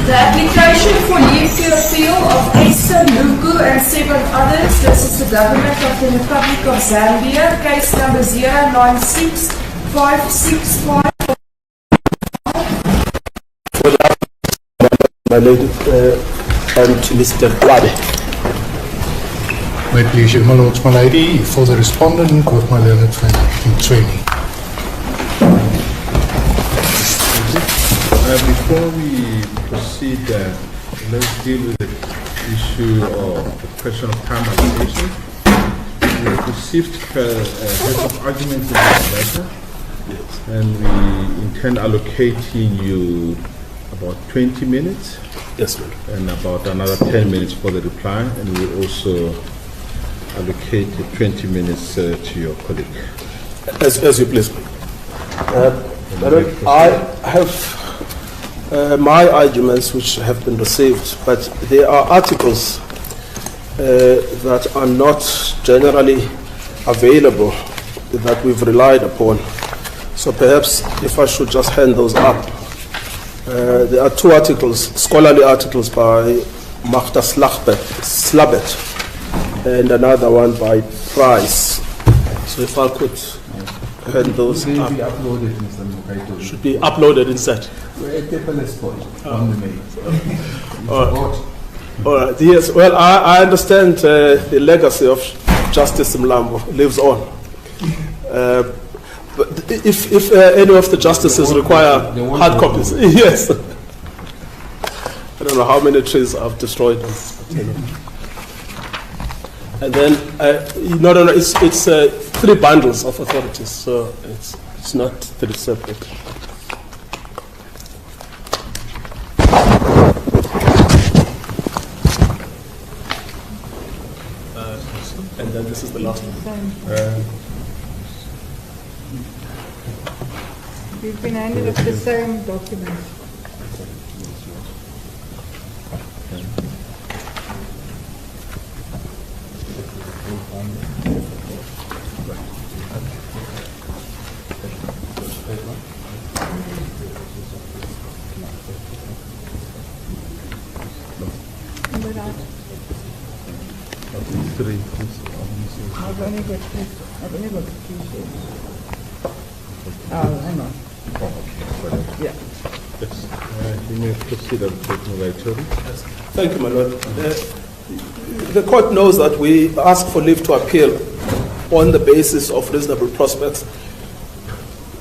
The application for leave to appeal of Esther, Lungu and 7 others versus the government of the Republic of Zambia, case number 096565. My lady and Mr. Kwade. My pleasure, my lords, my lady, for the respondent, with my learned friend, Mtsweni. Before we proceed, let's deal with the issue of the question of time allocation. We've received heads of arguments in this matter, and we intend allocating you about 20 minutes. Yes, ma'am. And about another 10 minutes for the reply, and we will also allocate 20 minutes to your colleague. As you please. I have my arguments which have been received, but there are articles that are not generally available that we've relied upon. So perhaps if I should just hand those up. There are 2 articles, scholarly articles by Magda Slabet and another one by Price. So if I could hand those up. Be uploaded, Mr. Mukaito. Should be uploaded instead. We're at paperless point on the mail. All right. Yes. Well, I understand the legacy of Justice Mlambo lives on. But if any of the justices require hard copies, yes. I don't know how many trees I've destroyed. And then, it's 3 bundles of authorities, so it's not 3 separate. And then this is the last one. We've been handed the same document. I've only got 2 sheets. Oh, hang on. Yeah. Yes. You may proceed and take me later. Yes. Thank you, my lord. The court knows that we ask for leave to appeal on the basis of reasonable prospects,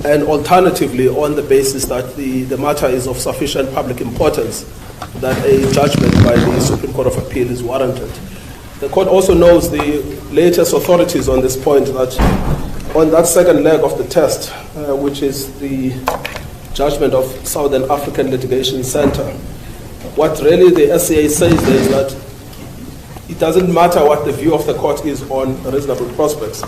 and alternatively on the basis that the matter is of sufficient public importance that a judgment by the Supreme Court of Appeal is warranted. The court also knows the latest authorities on this point, that on that second leg of the test, which is the judgment of Southern African Litigation Center, what really the SCA says is that it doesn't matter what the view of the court is on reasonable prospects.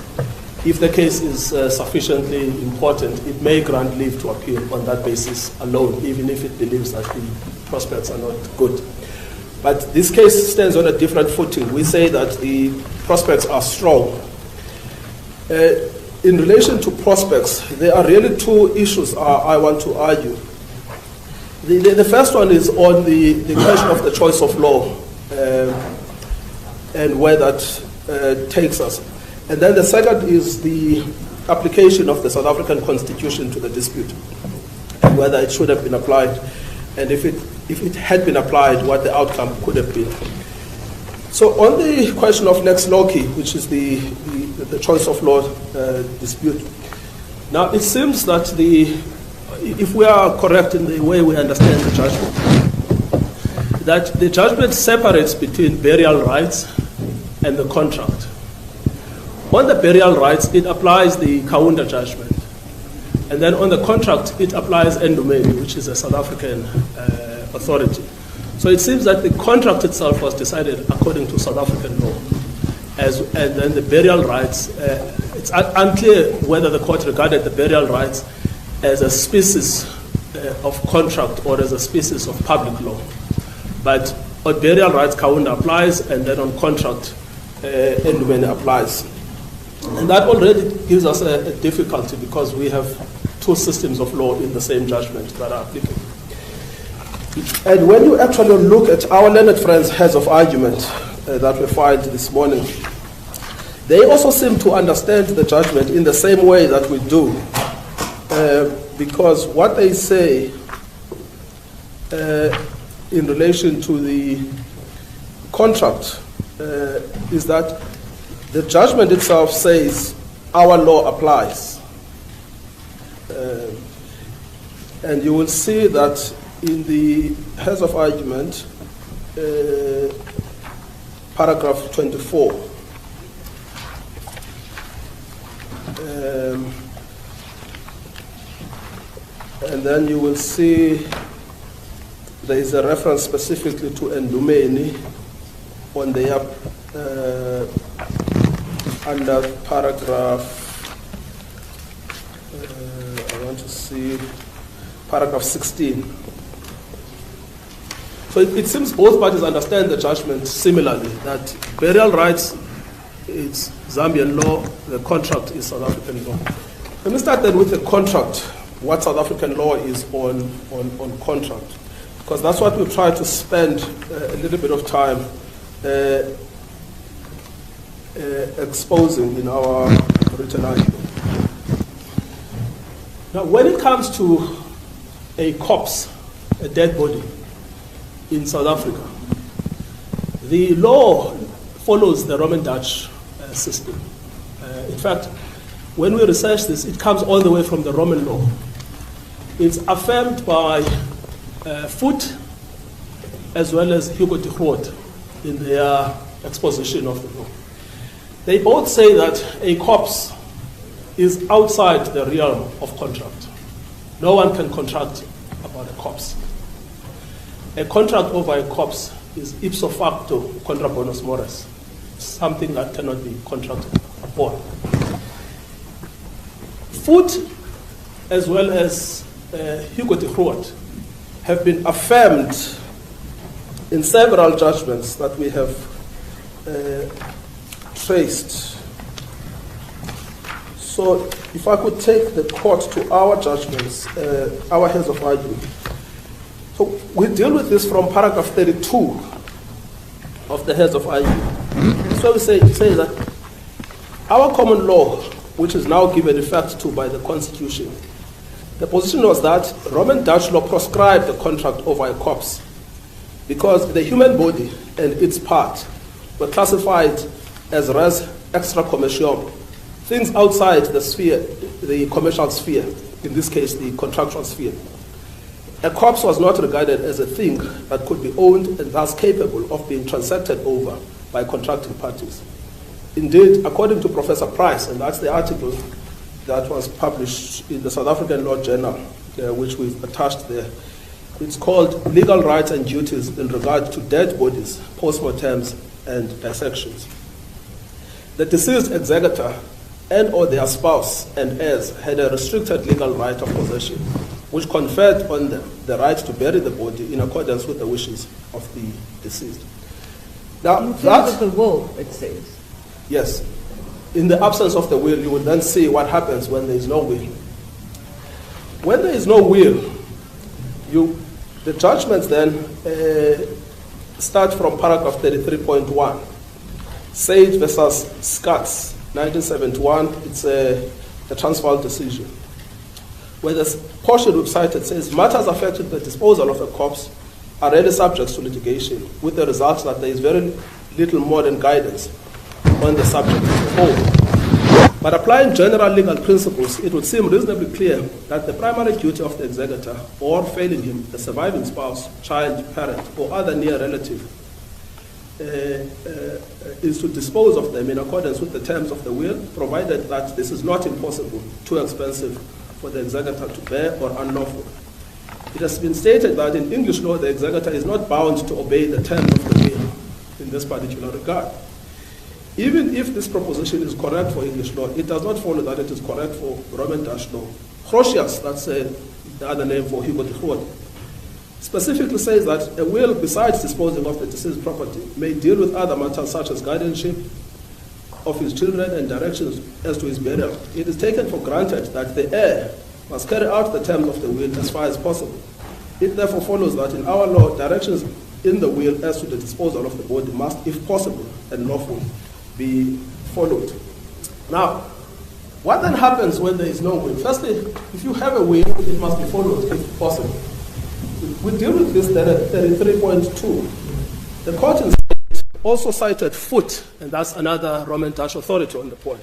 If the case is sufficiently important, it may grant leave to appeal on that basis alone, even if it believes that the prospects are not good. But this case stands on a different footing. We say that the prospects are strong. In relation to prospects, there are really 2 issues I want to argue. The first one is on the question of the choice of law and where that takes us. And then the second is the application of the South African Constitution to the dispute, and whether it should have been applied, and if it had been applied, what the outcome could have been. So on the question of lex loci, which is the choice of law dispute, now it seems that if we are correct in the way we understand the judgment, that the judgment separates between burial rights and the contract. On the burial rights, it applies the Kaunda judgment. And then on the contract, it applies Endumeni, which is a South African authority. So it seems that the contract itself was decided according to South African law. And then the burial rights, it's unclear whether the court regarded the burial rights as a species of contract or as a species of public law. But on burial rights, Kaunda applies, and then on contract, Endumeni applies. And that already gives us a difficulty because we have 2 systems of law in the same judgment that are applicable. And when you actually look at our learned friends' heads of argument that we filed this morning, they also seem to understand the judgment in the same way that we do. Because what they say in relation to the contract is that the judgment itself says our law applies. And you will see that in the heads of argument, paragraph 24, and then you will see there is a reference specifically to Ndumeni on their under paragraph, I want to see paragraph 16. So it seems both parties understand the judgment similarly, that burial rights is Zambian law, the contract is South African law. Let me start then with the contract, what South African law is on contract, because that's what we've tried to spend a little bit of time exposing in our written article. Now, when it comes to a corpse, a dead body in South Africa, the law follows the Roman Dutch system. In fact, when we research this, it comes all the way from the Roman law. It's affirmed by Foot as well as Hugo de Groot in their exposition of the law. They both say that a corpse is outside the realm of contract. No one can contract about a corpse. A contract over a corpse is ipso facto contra bonus mores, something that cannot be contracted upon. Foot, as well as Hugo de Groot, have been affirmed in several judgments that we have traced. So if I could take the court to our judgments, our heads of argument. So we deal with this from paragraph 32 of the heads of argument. So we say that our common law, which is now given effect to by the Constitution, the position was that Roman Dutch law proscribed the contract over a corpse because the human body and its part were classified as res extra commercium, things outside the sphere, the commercial sphere, in this case the contractual sphere. A corpse was not regarded as a thing that could be owned and thus capable of being transacted over by contracting parties. Indeed, according to Professor Price, and that's the article that was published in the South African Law Journal, which we've attached there, it's called Legal Rights and Duties in Regard to Dead Bodies, Postmortems, and Dissections. The deceased executor and or their spouse and heirs had a restricted legal right of possession, which conferred on them the right to bury the body in accordance with the wishes of the deceased. Now, In terms of the will, it says. Yes. In the absence of the will, you will then see what happens when there is no will. When there is no will, the judgments then start from paragraph 33.1. Sage versus Scutts, 1971, it's a Transvaal decision, where the portion we've cited says matters affecting the disposal of a corpse are rarely subject to litigation, with the result that there is very little modern guidance on the subject as a whole. But applying general legal principles, it would seem reasonably clear that the primary duty of the executor, or failing him, the surviving spouse, child, parent, or other near relative, is to dispose of them in accordance with the terms of the will, provided that this is not impossible, too expensive for the executor to bear, or unlawful. It has been stated that in English law, the executor is not bound to obey the terms of the will in this particular regard. Even if this proposition is correct for English law, it does not follow that it is correct for Roman Dutch law. Grotius, that's the other name for Hugo de Groot, specifically says that a will, besides disposing of the deceased property, may deal with other matters such as guardianship of his children and directions as to his burial. It is taken for granted that the heir must carry out the terms of the will as far as possible. It therefore follows that in our law, directions in the will as to the disposal of the body must, if possible and lawful, be followed. Now, what then happens when there is no will? Firstly, if you have a will, it must be followed if possible. We deal with this then at 33.2. The court in Sept also cited Foot, and that's another Roman Dutch authority on the point,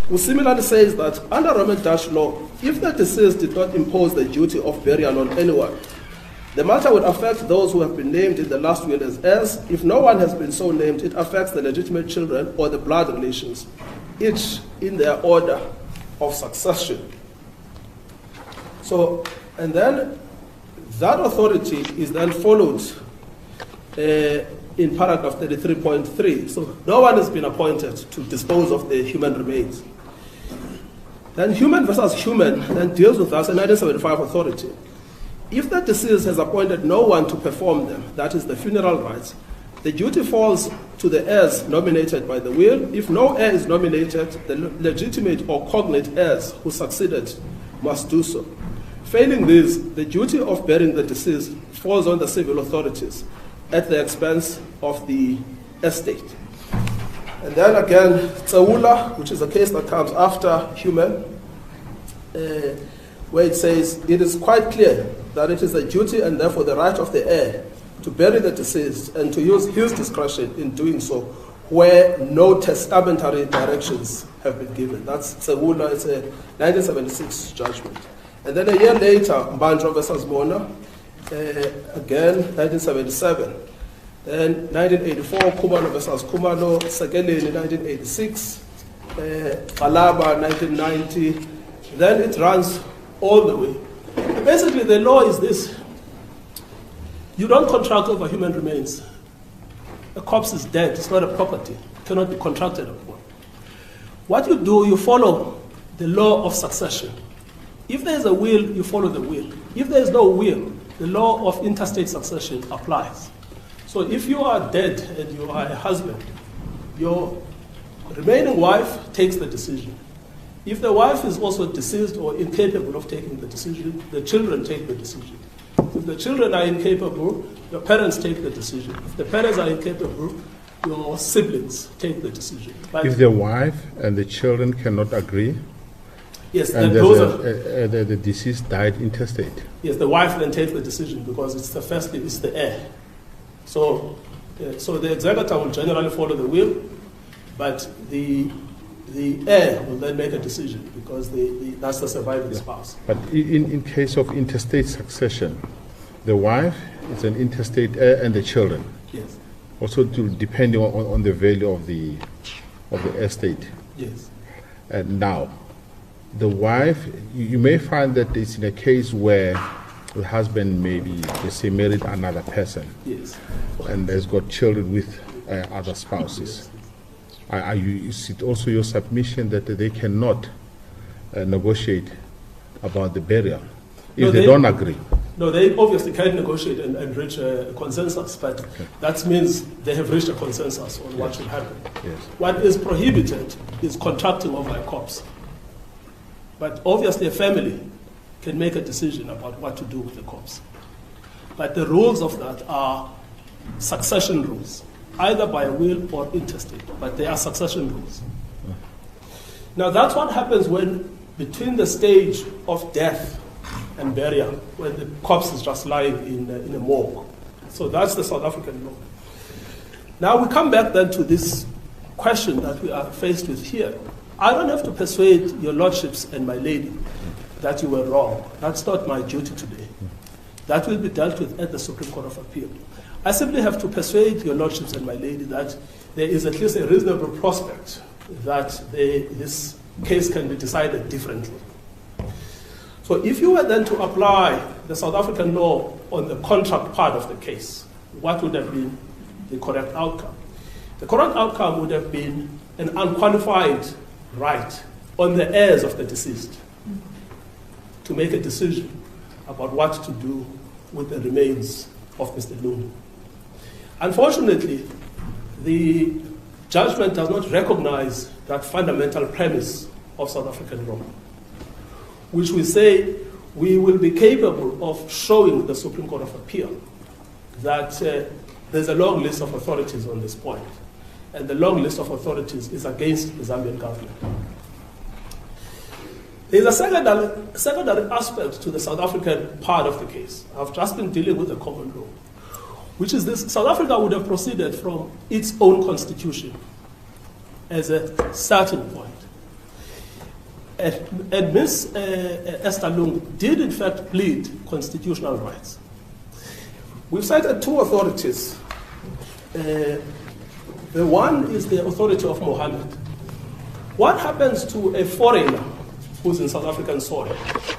who similarly says that under Roman Dutch law, if the deceased did not impose the duty of burial on anyone, the matter would affect those who have been named in the last will as heirs. If no one has been so named, it affects the legitimate children or the blood relations, each in their order of succession. So, and then that authority is then followed in paragraph 33.3. So no one has been appointed to dispose of the human remains. Then Human versus Human then deals with us a 1975 authority. If the deceased has appointed no one to perform them, that is the funeral rites, the duty falls to the heirs nominated by the will. If no heir is nominated, the legitimate or cognate heirs who succeeded must do so. Failing this, the duty of burying the deceased falls on the civil authorities at the expense of the estate. And then again, Tsaula, which is a case that comes after Human, where it says, it is quite clear that it is the duty and therefore the right of the heir to bury the deceased and to use his discretion in doing so where no testamentary directions have been given. That's Tsaula, it's a 1976 judgment. And then a year later, Mbanjwa versus Mona, again, 1977. Then 1984, Kumalo versus Kumalo, Sekeleni, 1986, Kalaba, 1990. Then it runs all the way. Basically, the law is this. You don't contract over human remains. A corpse is dead. It's not a property. It cannot be contracted upon. What you do, you follow the law of succession. If there is a will, you follow the will. If there is no will, the law of interstate succession applies. So if you are dead and you are a husband, your remaining wife takes the decision. If the wife is also deceased or incapable of taking the decision, the children take the decision. If the children are incapable, your parents take the decision. If the parents are incapable, your siblings take the decision. But If the wife and the children cannot agree, yes, and the deceased died intestate. Yes, the wife then takes the decision because it's the heir. So the executor will generally follow the will, but the heir will then make a decision because that's the surviving spouse. But in case of interstate succession, the wife is an interstate heir and the children. Yes. Also depending on the value of the estate. Yes. And now, the wife, you may find that it's in a case where the husband maybe, let's say, married another person. Yes. And has got children with other spouses. Is it also your submission that they cannot negotiate about the burial if they don't agree? No, they obviously can negotiate and reach a consensus, but that means they have reached a consensus on what should happen. Yes. What is prohibited is contracting over a corpse. But obviously a family can make a decision about what to do with the corpse. But the rules of that are succession rules, either by will or intestate, but they are succession rules. Now that's what happens when between the stage of death and burial, when the corpse is just lying in a morgue. So that's the South African law. Now we come back then to this question that we are faced with here. I don't have to persuade your lordships and my lady that you were wrong. That's not my duty today. That will be dealt with at the Supreme Court of Appeal. I simply have to persuade your lordships and my lady that there is at least a reasonable prospect that this case can be decided differently. So if you were then to apply the South African law on the contract part of the case, what would have been the correct outcome? The correct outcome would have been an unqualified right on the heirs of the deceased to make a decision about what to do with the remains of Mr. Lungu. Unfortunately, the judgment does not recognize that fundamental premise of South African law, which we say we will be capable of showing the Supreme Court of Appeal that there's a long list of authorities on this point, and the long list of authorities is against the Zambian government. There's a secondary aspect to the South African part of the case. I've just been dealing with the common law, which is this: South Africa would have proceeded from its own constitution as a starting point. And Ms. Esther Lungu did in fact plead constitutional rights. We've cited two authorities. The one is the authority of Mohammed. What happens to a foreigner who's in South African soil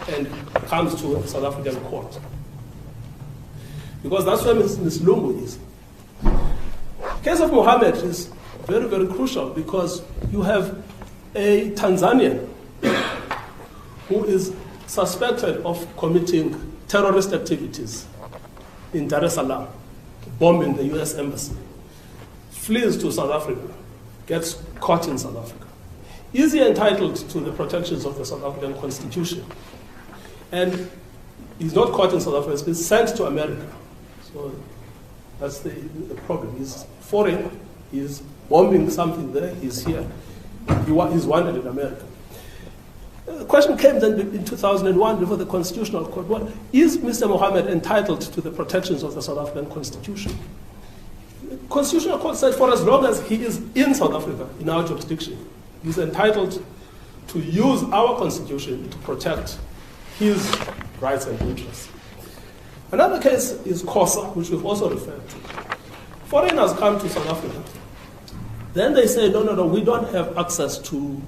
and comes to a South African court? Because that's where Ms. Lungu is. The case of Mohammed is very, very crucial because you have a Tanzanian who is suspected of committing terrorist activities in Dar es Salaam, bombing the US Embassy, flees to South Africa, gets caught in South Africa. Is he entitled to the protections of the South African Constitution? And he's not caught in South Africa, he's been sent to America. So that's the problem. He's foreign, he's bombing something there, he's here, he's wanted in America. The question came then in 2001 before the Constitutional Court. What is Mr. Mohammed entitled to the protections of the South African Constitution? The Constitutional Court said for as long as he is in South Africa, in our jurisdiction, he's entitled to use our Constitution to protect his rights and interests. Another case is COSA, which we've also referred to. Foreigners come to South Africa. Then they say, no, we don't have access to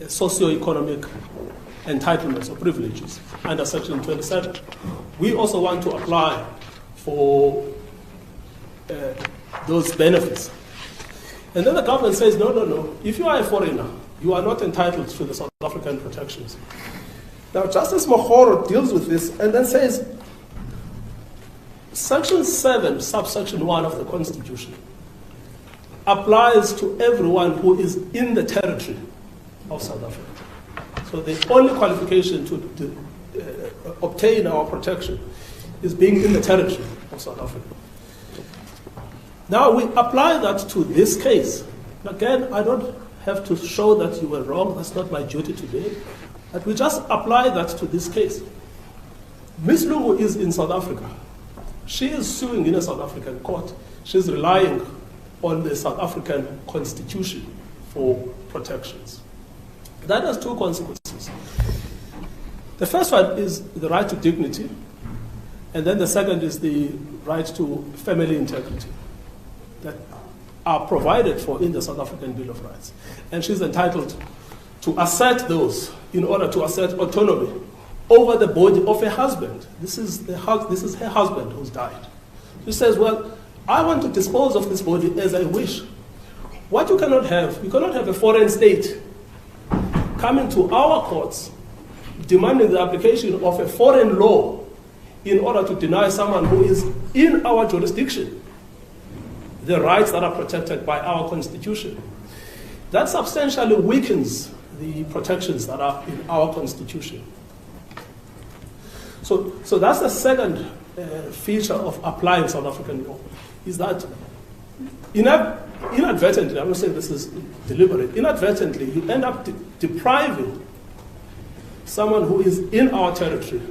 socio-economic entitlements or privileges under Section 27. We also want to apply for those benefits. And then the government says, no, if you are a foreigner, you are not entitled to the South African protections. Now, Justice Mohoro deals with this and then says, Section 7, subsection 1 of the Constitution applies to everyone who is in the territory of South Africa. So the only qualification to obtain our protection is being in the territory of South Africa. Now we apply that to this case. Again, I don't have to show that you were wrong. That's not my duty today. But we just apply that to this case. Ms. Lungu is in South Africa. She is suing in a South African court. She's relying on the South African Constitution for protections. That has two consequences. The first one is the right to dignity, and then the second is the right to family integrity that are provided for in the South African Bill of Rights. And she's entitled to assert those in order to assert autonomy over the body of her husband. This is her husband who's died. She says, well, I want to dispose of this body as I wish. What you cannot have a foreign state coming to our courts demanding the application of a foreign law in order to deny someone who is in our jurisdiction the rights that are protected by our Constitution. That substantially weakens the protections that are in our Constitution. So that's the second feature of applying South African law, is that inadvertently, I'm not saying this is deliberate, inadvertently you end up depriving someone who is in our territory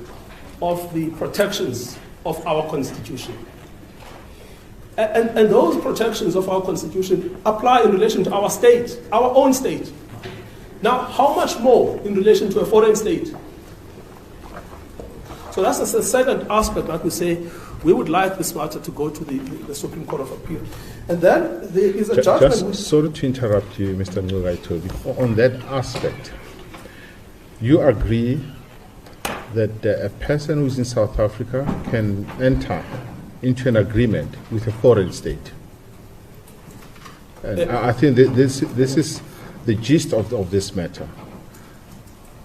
of the protections of our Constitution. And those protections of our Constitution apply in relation to our state, our own state. Now, how much more in relation to a foreign state? So that's the second aspect that we say we would like this matter to go to the Supreme Court of Appeal. And then there is a judgment. Sorry to interrupt you, Mr. Muraito. On that aspect, you agree that a person who is in South Africa can enter into an agreement with a foreign state. And I think that this is the gist of this matter.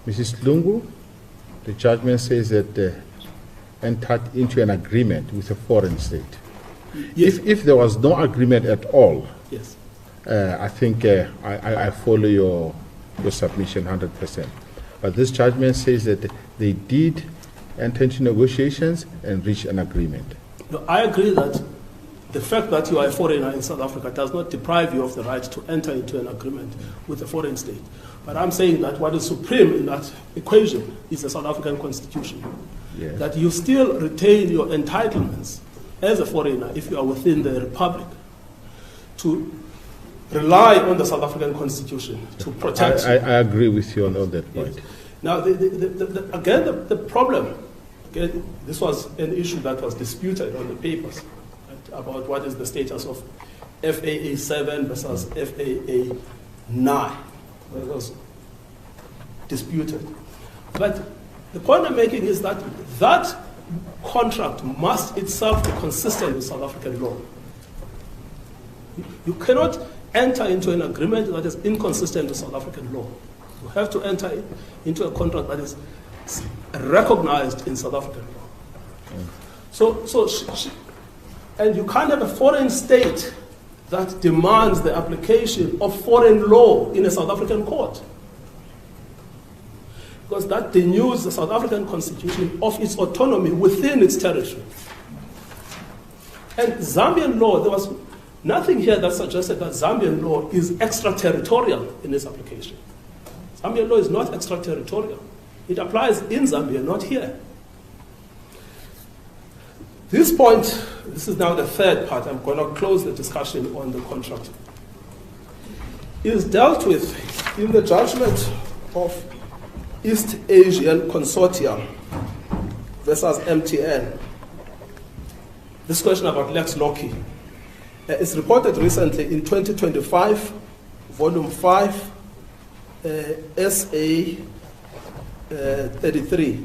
Mrs. Lungu, the judgment says that entered into an agreement with a foreign state. Yes. If there was no agreement at all, yes, I think I follow your submission 100%. But this judgment says that they did enter into negotiations and reach an agreement. No, I agree that the fact that you are a foreigner in South Africa does not deprive you of the right to enter into an agreement with a foreign state. But I'm saying that what is supreme in that equation is the South African Constitution. Yes. That you still retain your entitlements as a foreigner if you are within the Republic to rely on the South African Constitution to protect you. I agree with you on that point. Yes. Now, the problem, again, this was an issue that was disputed on the papers, right, about what is the status of FAA 7 versus FAA 9. It was disputed. But the point I'm making is that that contract must itself be consistent with South African law. You cannot enter into an agreement that is inconsistent with South African law. You have to enter into a contract that is recognized in South African law. And you can't have a foreign state that demands the application of foreign law in a South African court, because that denudes the South African Constitution of its autonomy within its territory. And Zambian law, there was nothing here that suggested that Zambian law is extraterritorial in its application. Zambian law is not extraterritorial. It applies in Zambia, not here. This point, this is now the third part, I'm going to close the discussion on the contract, is dealt with in the judgment of East Asian Consortium versus MTN. This question about Lex Loci. It's reported recently in 2025, volume 5, SA 33.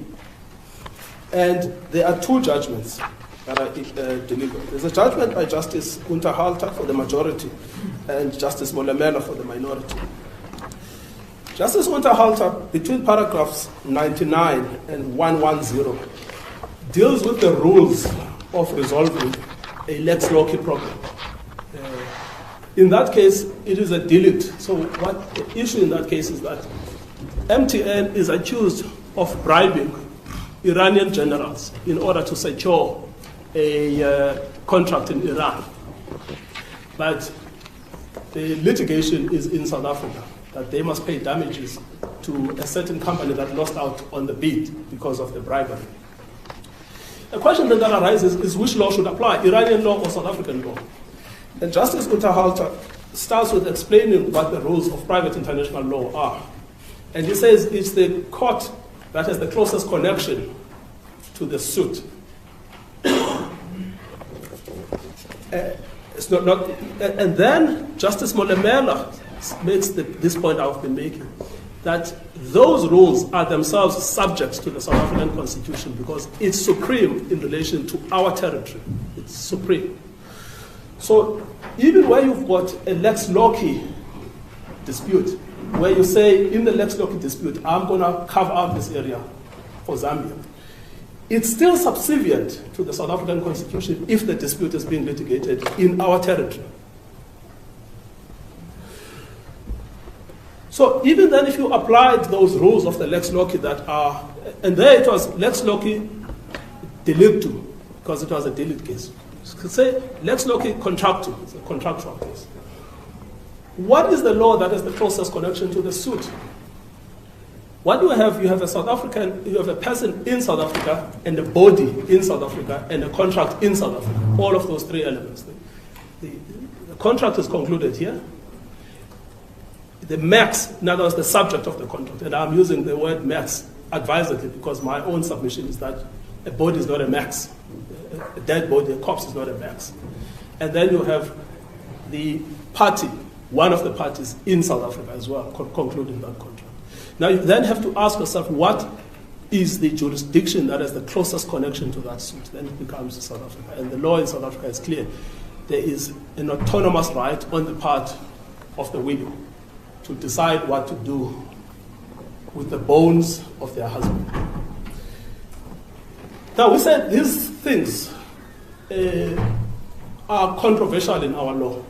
And there are two judgments that are delivered. There's a judgment by Justice Unterhalter for the majority and Justice Molemela for the minority. Justice Unterhalter, between paragraphs 99 and 110, deals with the rules of resolving a Lex Loci problem. In that case, it is a delict. So what the issue in that case is that MTN is accused of bribing Iranian generals in order to secure a contract in Iran. But the litigation is in South Africa, that they must pay damages to a certain company that lost out on the bid because of the bribery. The question then that arises is which law should apply, Iranian law or South African law? And Justice Unterhalter starts with explaining what the rules of private international law are. And he says it's the court that has the closest connection to the suit. And then Justice Molemela makes this point I've been making, that those rules are themselves subject to the South African Constitution because it's supreme in relation to our territory. It's supreme. So even where you've got a Lex Loci dispute, where you say in the Lex Loci dispute, I'm going to carve out this area for Zambia, it's still subservient to the South African Constitution if the dispute is being litigated in our territory. So even then, if you applied those rules of the Lex Loci that are, and there it was Lex Loci delictu, because it was a delict case. You could say Lex Loci contractu, it's a contractual case. What is the law that has the closest connection to the suit? What do you have? You have a South African, you have a person in South Africa, and a body in South Africa, and a contract in South Africa. All of those three elements. The contract is concluded here. The max, in other words, the subject of the contract, and I'm using the word max advisedly because my own submission is that a body is not a max. A dead body, a corpse is not a max. And then you have the party, one of the parties in South Africa as well, concluding that contract. Now you then have to ask yourself, what is the jurisdiction that has the closest connection to that suit? Then it becomes South Africa. And the law in South Africa is clear. There is an autonomous right on the part of the widow to decide what to do with the bones of their husband. Now we said these things are controversial in our law.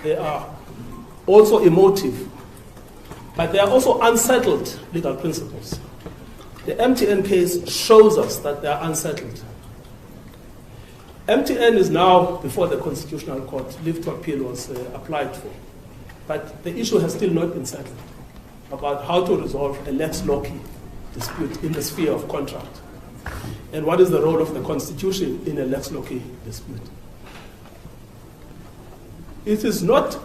They are also emotive. But there are also unsettled legal principles. The MTN case shows us that they are unsettled. MTN is now before the Constitutional Court. Leave to appeal was applied for. But the issue has still not been settled about how to resolve a lex loci dispute in the sphere of contract. And what is the role of the Constitution in a lex loci dispute? It is not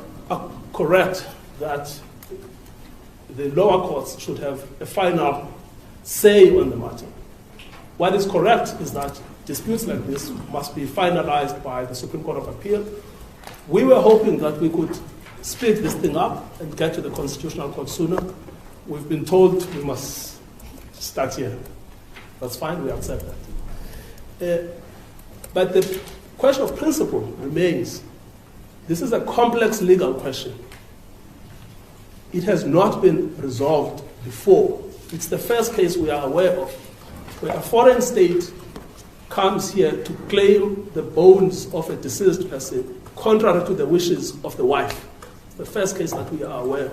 correct that the lower courts should have a final say on the matter. What is correct is that disputes like this must be finalized by the Supreme Court of Appeal. We were hoping that we could split this thing up and get to the Constitutional Court sooner. We've been told we must start here. That's fine, we accept that. But the question of principle remains. This is a complex legal question. It has not been resolved before. It's the first case we are aware of where a foreign state comes here to claim the bones of a deceased person contrary to the wishes of the wife. It's the first case that we are aware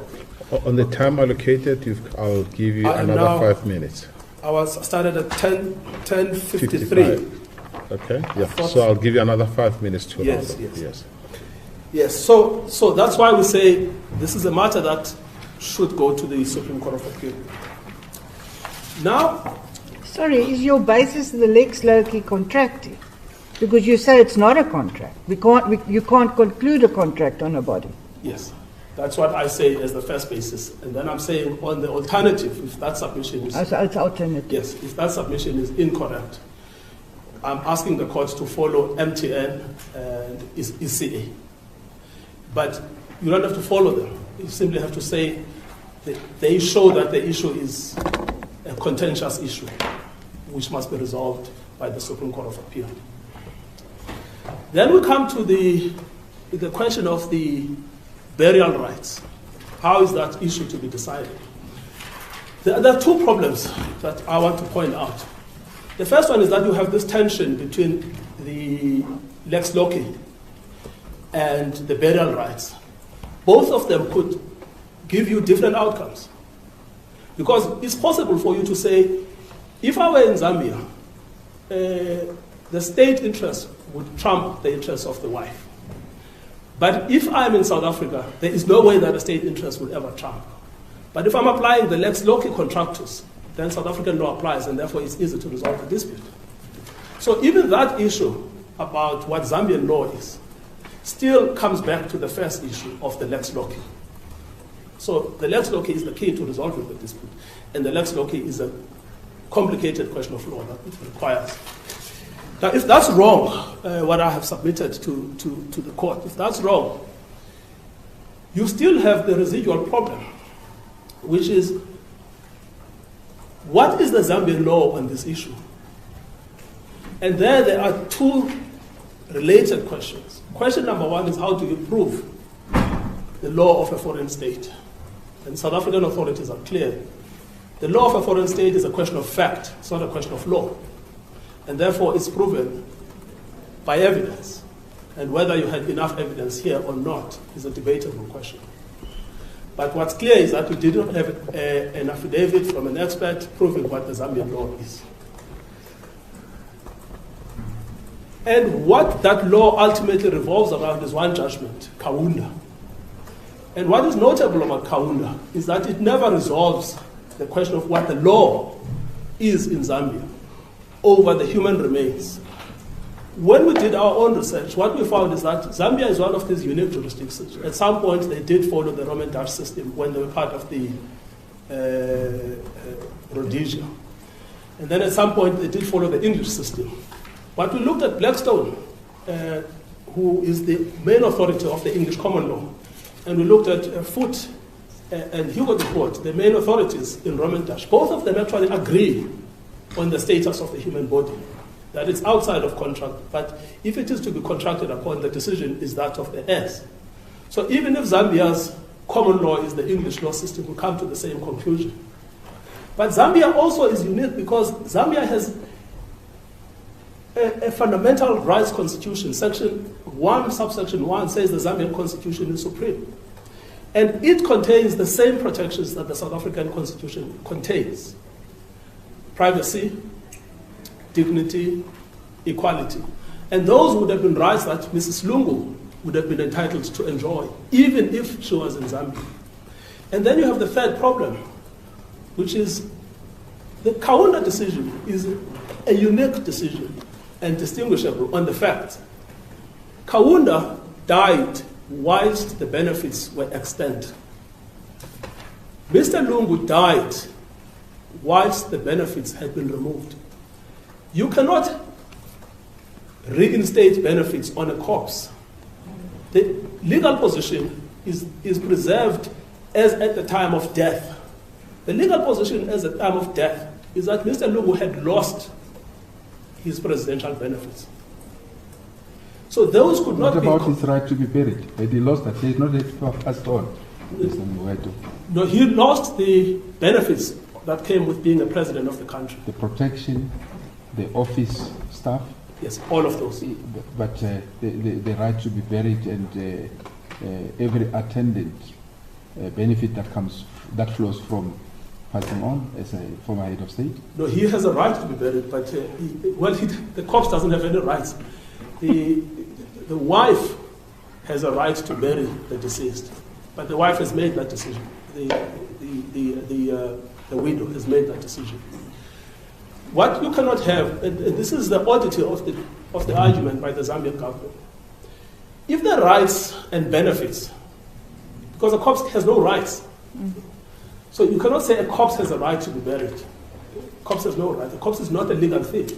of. On the time allocated, I'll give you another 5 minutes. I started at 10:53. Okay, yeah. So I'll give you another 5 minutes to Yes, answer. yes. Yes, so that's why we say this is a matter that should go to the Supreme Court of Appeal. Now, Sorry, is your basis the lex loci contracting? Because you say it's not a contract. You can't conclude a contract on a body. yes, that's what I say as the first basis. And then I'm saying on the alternative, if that submission is... So it's alternative. Yes, if that submission is incorrect, I'm asking the court to follow MTN and ECA. But you don't have to follow them. You simply have to say that they show that the issue is a contentious issue, which must be resolved by the Supreme Court of Appeal. Then we come to the question of the burial rights. How is that issue to be decided? There are two problems that I want to point out. The first one is that you have this tension between the lex loci and the burial rights. Both of them could give you different outcomes. Because it's possible for you to say, if I were in Zambia, the state interest would trump the interest of the wife. But if I'm in South Africa, there is no way that the state interest would ever trump. But if I'm applying the lex loci contractus, then South African law applies, and therefore it's easy to resolve the dispute. So even that issue about what Zambian law is still comes back to the first issue of the lex loci. So the lex loci is the key to resolving the dispute, and the lex loci is a complicated question of law that it requires. Now, if that's wrong, what I have submitted to the court, if that's wrong, you still have the residual problem, which is, what is the Zambian law on this issue? And there are two related questions. Question number one is, how do you prove the law of a foreign state? And South African authorities are clear. The law of a foreign state is a question of fact, it's not a question of law. And therefore it's proven by evidence. And whether you had enough evidence here or not is a debatable question. But what's clear is that we didn't have an affidavit from an expert proving what the Zambian law is. And what that law ultimately revolves around is one judgment, Kaunda. And what is notable about Kaunda is that it never resolves the question of what the law is in Zambia over the human remains. When we did our own research, what we found is that Zambia is one of these unique jurisdictions. At some point, they did follow the Roman Dutch system when they were part of the Rhodesia. And then at some point, they did follow the English system. But we looked at Blackstone, who is the main authority of the English common law. And we looked at Foote and Hugo de Poort, the main authorities in Roman Dutch. Both of them actually agree on the status of the human body, that it's outside of contract, but if it is to be contracted upon, the decision is that of the heirs. So even if Zambia's common law is the English law system, we come to the same conclusion. But Zambia also is unique because Zambia has a fundamental rights constitution. Section 1, subsection 1 says the Zambian constitution is supreme. And it contains the same protections that the South African Constitution contains: privacy, dignity, equality. And those would have been rights that Mrs. Lungu would have been entitled to enjoy, even if she was in Zambia. And then you have the third problem, which is the Kaunda decision is a unique decision and distinguishable on the fact Kaunda died whilst the benefits were extant. Mr. Lungu died whilst the benefits had been removed. You cannot reinstate benefits on a corpse. The legal position is preserved as at the time of death. The legal position as at the time of death is that Mr. Lungu had lost his presidential benefits. So those could not What be... about his right to be buried? Had he lost that? He had not yet passed on. No, he lost the benefits that came with being a president of the country. The protection, the office staff. Yes, all of those. But the right to be buried and every attendant benefit that flows from passing on as a former head of state. No, he has a right to be buried, but the corpse doesn't have any rights. The wife has a right to bury the deceased, but the wife has made that decision. The widow has made that decision. What you cannot have, and this is the oddity of the argument by the Zambian government, if the rights and benefits, because a corpse has no rights, so you cannot say a corpse has a right to be buried. A corpse has no right. A corpse is not a legal thing.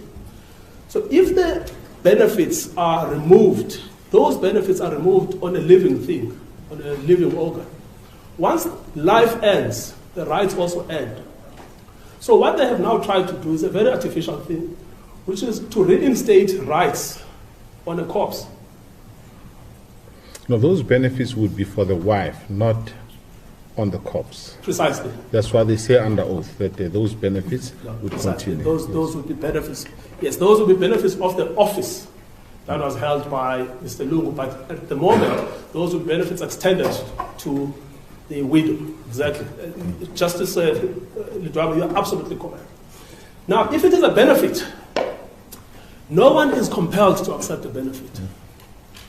So if the benefits are removed, those benefits are removed on a living thing, on a living organ. Once life ends, the rights also end. So what they have now tried to do is a very artificial thing, which is to reinstate rights on a corpse. No, those benefits would be for the wife, not on the corpse. Precisely. That's why they say under oath that those benefits would Precisely. continue. Those would be benefits. Yes, those would be benefits of the office that was held by Mr. Lungu, but at the moment, those would be benefits extended to the widow. Exactly. Justice Lidwaba, you are absolutely correct. Now, if it is a benefit, no one is compelled to accept the benefit.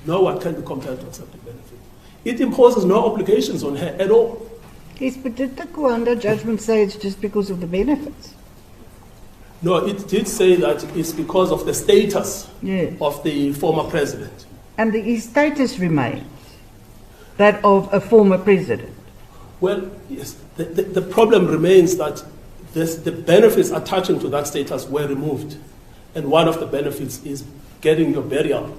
No one can be compelled to accept the benefit. It imposes no obligations on her at all. Yes, but did the Kaunda judgment say it's just because of the benefits? No, it did say that it's because of the status Yeah. of the former president. And his status remains that of a former president. Well, yes, the problem remains that the benefits attaching to that status were removed. And one of the benefits is getting your burial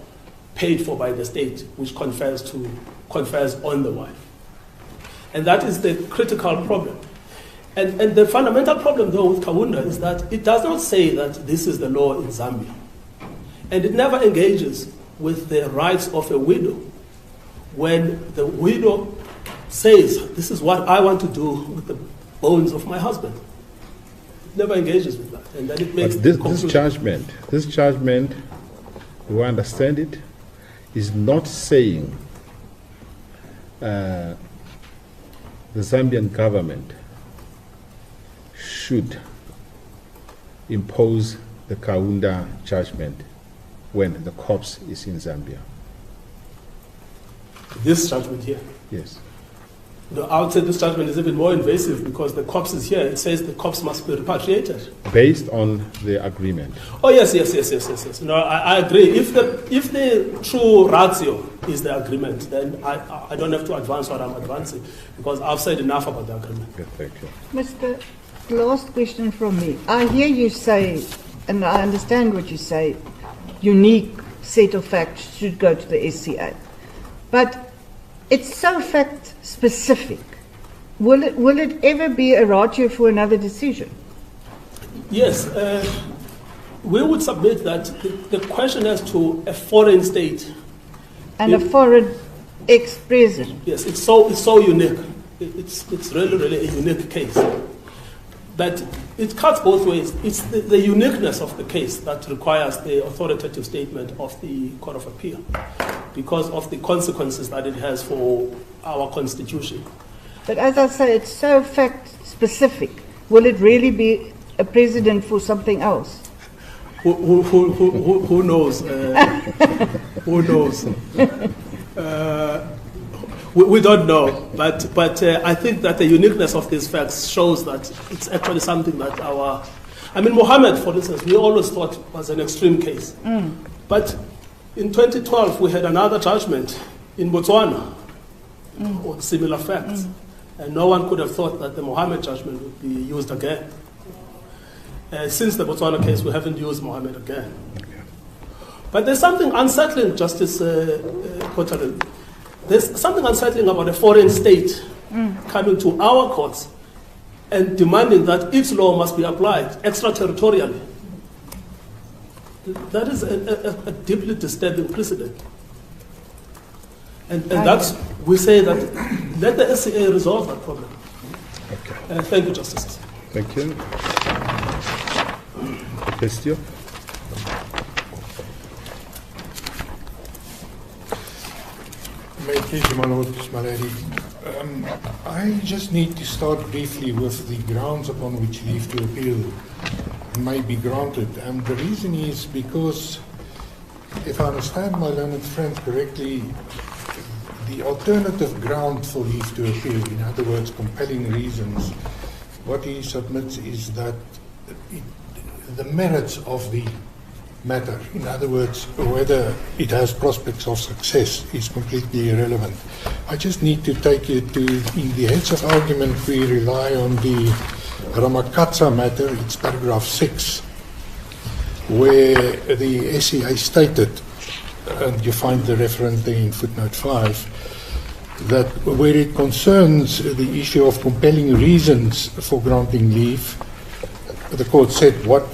paid for by the state, which confers on the wife. And that is the critical problem. And the fundamental problem, though, with Kaunda is that it does not say that this is the law in Zambia. And it never engages with the rights of a widow when the widow says, this is what I want to do with the bones of my husband. It never engages with that. And then it makes But this judgment, we understand it, is not saying the Zambian government should impose the Kaunda judgment when the corpse is in Zambia. This judgment here. Yes. I would say this judgment is even more invasive because the corpse is here. It says the corpse must be repatriated. Based on the agreement. Oh, yes. No, I agree. If the true ratio is the agreement, then I don't have to advance what I'm advancing because I've said enough about the agreement. Okay, thank you. Mr. Last question from me. I hear you say, and I understand what you say, unique set of facts should go to the SCA. But it's so fact specific. Will it ever be a ratio for another decision? Yes. We would submit that the question as to a foreign state. And a foreign ex-president. Yes, it's so unique. It's really a unique case. But it cuts both ways. It's the uniqueness of the case that requires the authoritative statement of the Court of Appeal because of the consequences that it has for our constitution. But as I say, it's so fact-specific. Will it really be a precedent for something else? Who knows? Who knows? We don't know, but I think that the uniqueness of these facts shows that it's actually something that Mohammed, for instance, we always thought was an extreme case. But in 2012, we had another judgment in Botswana on similar facts. And no one could have thought that the Mohammed judgment would be used again. Since the Botswana case, we haven't used Mohammed again. But there's something unsettling, Justice Kotaren. There's something unsettling about a foreign state coming to our courts and demanding that its law must be applied extraterritorially. That is a deeply disturbing precedent. And that's, we say that let the SCA resolve that problem. Okay. Thank you, Justices. Thank you. Question? May it please you, my lord, my lady. I just need to start briefly with the grounds upon which leave to appeal may be granted. And the reason is because, if I understand my learned friend correctly, the alternative ground for leave to appeal, in other words, compelling reasons, what he submits is that the merits of the matter, in other words, whether it has prospects of success, is completely irrelevant. I just need to take you to, in the heads of argument, we rely on the Ramakatsa matter, it's paragraph 6, where the SCA stated, and you find the reference there in footnote 5, that where it concerns the issue of compelling reasons for granting leave, the court said what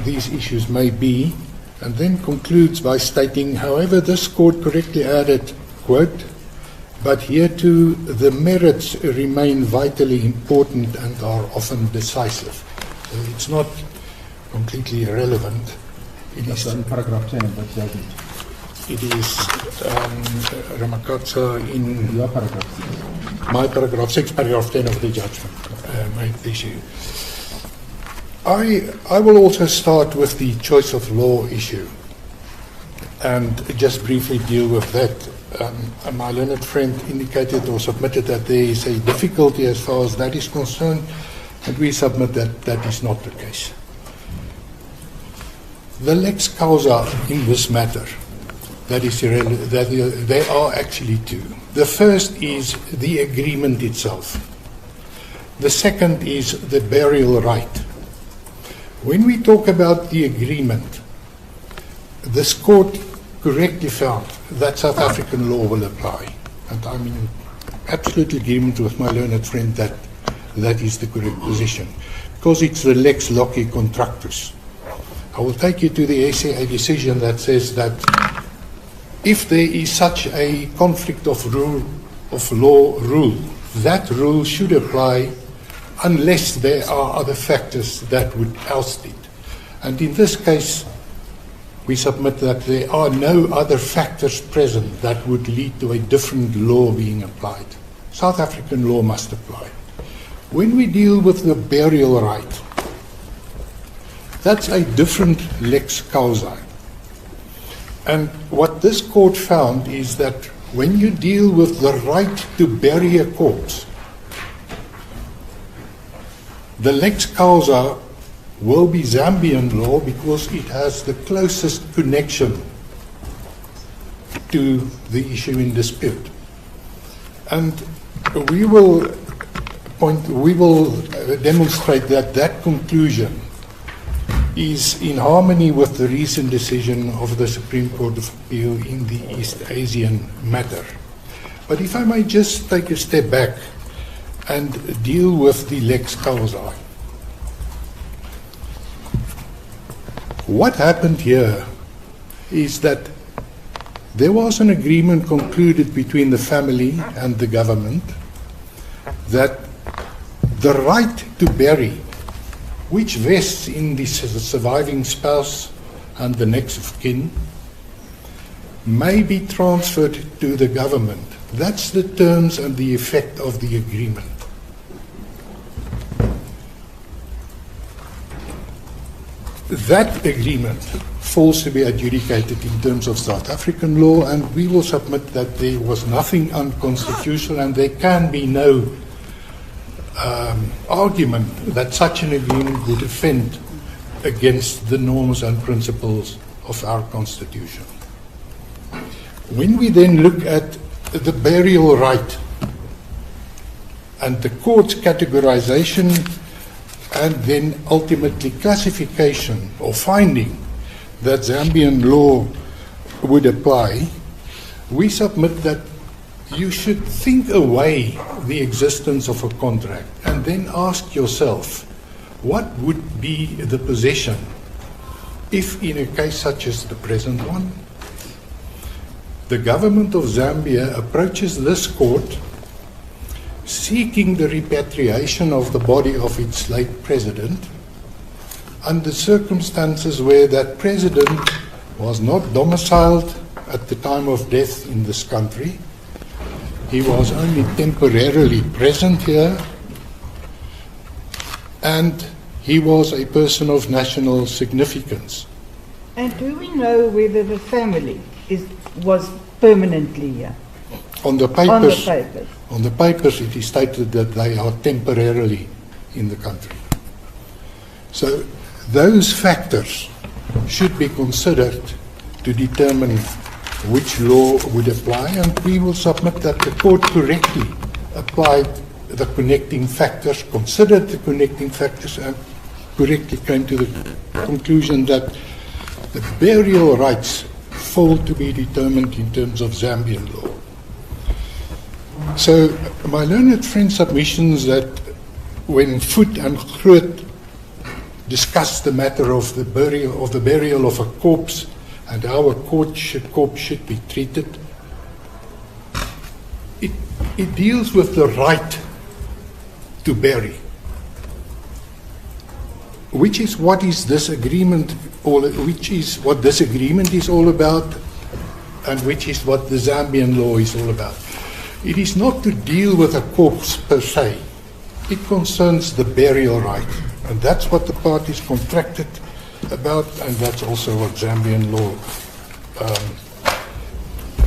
these issues may be, and then concludes by stating, however, this court correctly added, quote, but here too the merits remain vitally important and are often decisive. So it's not completely irrelevant. It is in paragraph 10 of that judgment. It is Ramakatsa in Your paragraph 6. My paragraph 6, paragraph 10 of the judgment, my issue. I will also start with the choice of law issue and just briefly deal with that. My learned friend indicated or submitted that there is a difficulty as far as that is concerned, and we submit that that is not the case. The lex causa in this matter, that is irrelevant, there are actually two. The first is the agreement itself. The second is the burial right. When we talk about the agreement, this court correctly found that South African law will apply. And I'm in absolute agreement with my learned friend that that is the correct position, because it's the lex loci contractus. I will take you to the SCA decision that says that if there is such a conflict of law rule, that rule should apply unless there are other factors that would oust it. And in this case, we submit that there are no other factors present that would lead to a different law being applied. South African law must apply. When we deal with the burial right, that's a different lex causa. And what this court found is that when you deal with the right to bury a corpse, the lex causa will be Zambian law because it has the closest connection to the issue in dispute. And we will demonstrate that that conclusion is in harmony with the recent decision of the Supreme Court of Appeal in the East Asian matter. But if I may just take a step back and deal with the lex causa. What happened here is that there was an agreement concluded between the family and the government that the right to bury, which vests in the surviving spouse and the next of kin, may be transferred to the government That's the terms and the effect of the agreement. That agreement falls to be adjudicated in terms of South African law, and we will submit that there was nothing unconstitutional, and there can be no argument that such an agreement would offend against the norms and principles of our Constitution. When we then look at the burial right and the court's categorization and then ultimately classification or finding that Zambian law would apply, we submit that you should think away the existence of a contract and then ask yourself, what would be the position if in a case such as the present one, the government of Zambia approaches this court seeking the repatriation of the body of its late president under circumstances where that president was not domiciled at the time of death in this country. He was only temporarily present here, and he was a person of national significance. And do we know whether the family was permanently here? On the papers, On the papers. on the papers it is stated that they are temporarily in the country. So those factors should be considered to determine which law would apply, and we will submit that the court correctly applied the connecting factors, considered the connecting factors, and correctly came to the conclusion that the burial rights fall to be determined in terms of Zambian law. So my learned friend's submissions that when Foot and Groot discussed the matter of the burial of a corpse and how a corpse should be treated, it deals with the right to bury, which is what this agreement is all about, and which is what the Zambian law is all about. It is not to deal with a corpse per se. It concerns the burial right, and that's what the parties contracted about, and that's also what Zambian law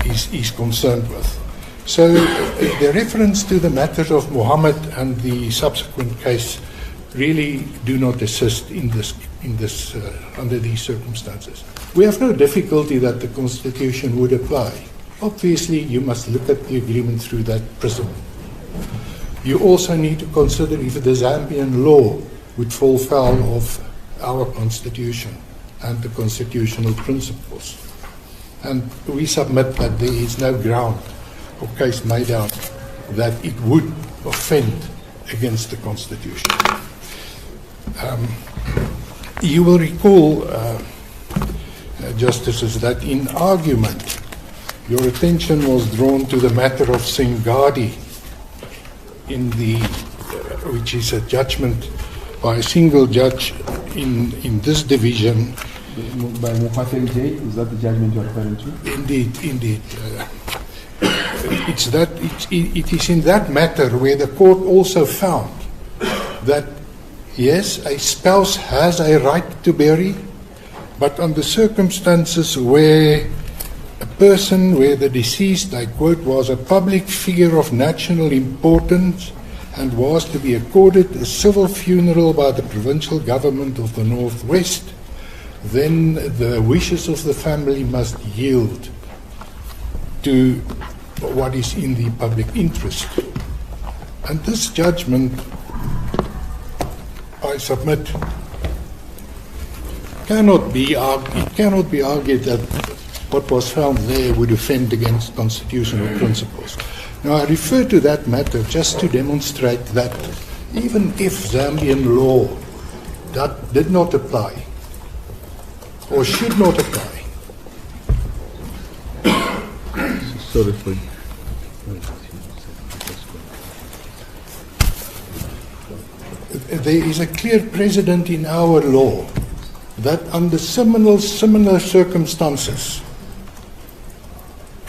is concerned with. So the reference to the matter of Muhammad and the subsequent case really do not assist in this under these circumstances. We have no difficulty that the Constitution would apply. Obviously, you must look at the agreement through that prism. You also need to consider if the Zambian law would fall foul of our Constitution and the constitutional principles. And we submit that there is no ground or case made out that it would offend against the Constitution. You will recall, Justices, that in argument, your attention was drawn to the matter of Singadi, which is a judgment by a single judge in this division. By Mufateng J, is that the judgment you're referring to? Indeed. It is in that matter where the court also found that, yes, a spouse has a right to bury, but under circumstances where where the deceased, I quote, was a public figure of national importance and was to be accorded a civil funeral by the provincial government of the Northwest, then the wishes of the family must yield to what is in the public interest. And this judgment, I submit, cannot be argued that what was found there would offend against constitutional principles. Now, I refer to that matter just to demonstrate that even if Zambian law did not apply or should not apply, sorry for there is a clear precedent in our law that under similar circumstances,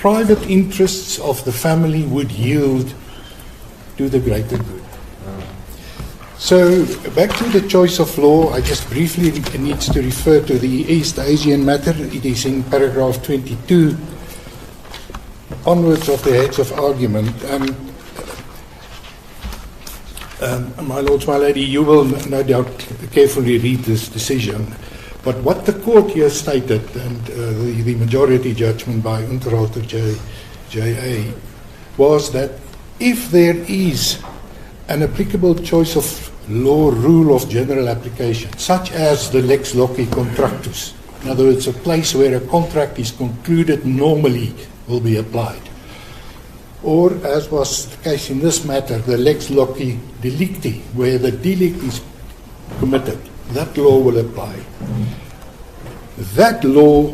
private interests of the family would yield to the greater good. So, back to the choice of law, I just briefly need to refer to the East Asian matter. It is in paragraph 22, onwards of the heads of argument. My lords, my lady, you will no doubt carefully read this decision. But what the court here stated, and the majority judgment by Unterhalter J.A., was that if there is an applicable choice of law rule of general application, such as the lex loci contractus, in other words, a place where a contract is concluded normally will be applied, or, as was the case in this matter, the lex loci delicti, where the delict is committed, that law will apply. That law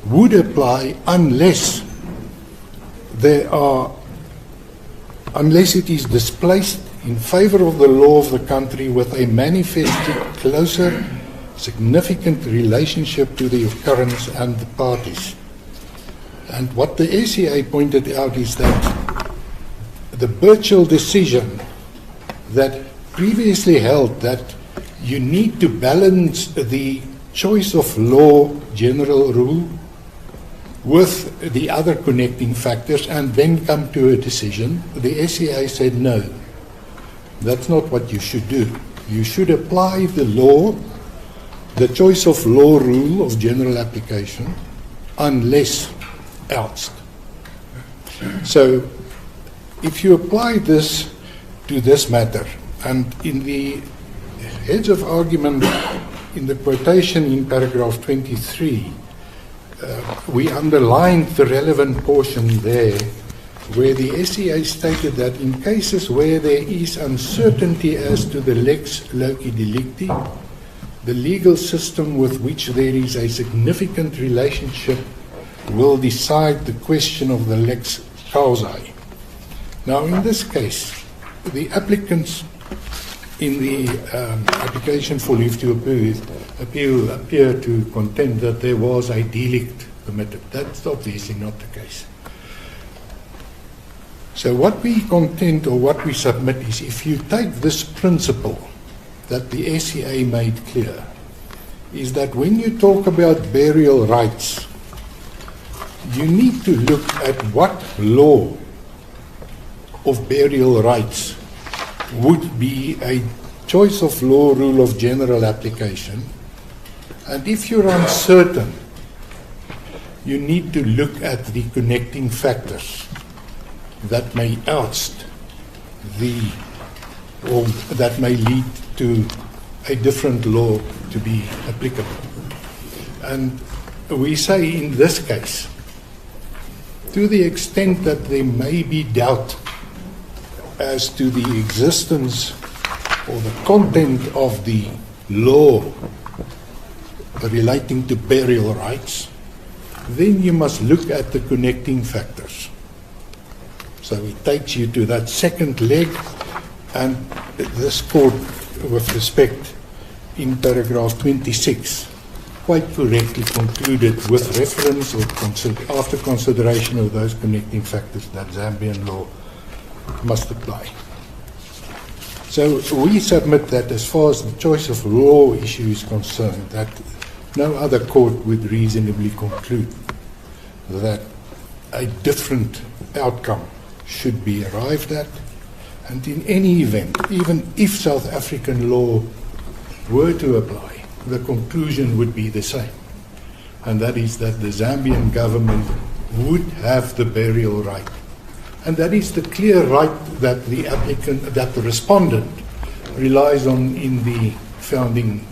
would apply unless it is displaced in favor of the law of the country with a manifestly closer, significant relationship to the occurrence and the parties. And what the SCA pointed out is that the Birchall decision that previously held that you need to balance the choice of law general rule with the other connecting factors and then come to a decision, the SCA said no. That's not what you should do. You should apply the law, the choice of law rule of general application, unless else. So, if you apply this to this matter, and in the heads of argument, in the quotation in paragraph 23, we underlined the relevant portion there, where the SCA stated that in cases where there is uncertainty as to the lex loci delicti, the legal system with which there is a significant relationship will decide the question of the lex causae. Now, in this case, the applicants in the application for leave to appeal appear to contend that there was a delict committed. That's obviously not the case. So what we contend or what we submit is, if you take this principle that the SCA made clear, is that when you talk about burial rights, you need to look at what law of burial rights would be a choice of law rule of general application. And if you're uncertain, you need to look at the connecting factors that may oust or that may lead to a different law to be applicable. And we say in this case, to the extent that there may be doubt as to the existence or the content of the law relating to burial rights, then you must look at the connecting factors. So it takes you to that second leg, and this court, with respect, in paragraph 26, quite correctly concluded with reference or after consideration of those connecting factors that Zambian law must apply. So we submit that as far as the choice of law issue is concerned, that no other court would reasonably conclude that a different outcome should be arrived at. And in any event, even if South African law were to apply, the conclusion would be the same. And that is that the Zambian government would have the burial right. And that is the clear right that the applicant, that the respondent relies on in the founding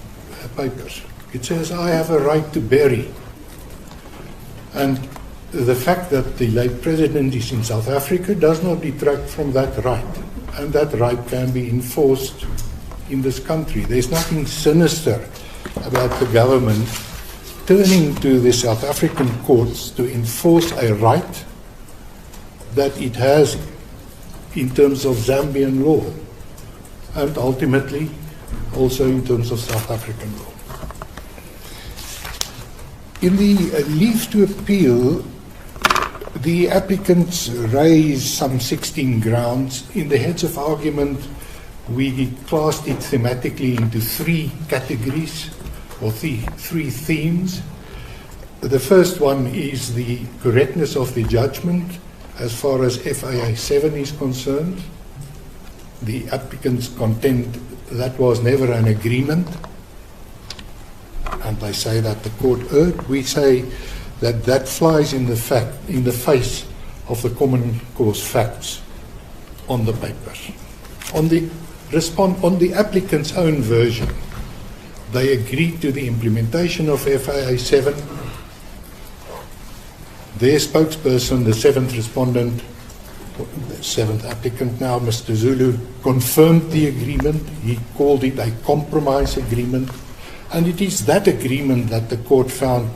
papers. It says, I have a right to bury. And the fact that the late president is in South Africa does not detract from that right. And that right can be enforced in this country. There's nothing sinister about the government turning to the South African courts to enforce a right that it has in terms of Zambian law, and ultimately also in terms of South African law. In the leave to appeal, The applicants raise some 16 grounds. In the heads of argument, we classed it thematically into 3 categories, or three themes. The first one is the correctness of the judgment as far as FAA 7 is concerned. The applicants contend that was never an agreement, and they say that the court erred. We say that that flies in the face of the common cause facts on the papers. On the applicant's own version, they agreed to the implementation of FAA 7. Their spokesperson, the 7th respondent, the 7th applicant now, Mr. Zulu, confirmed the agreement. He called it a compromise agreement, and it is that agreement that the court found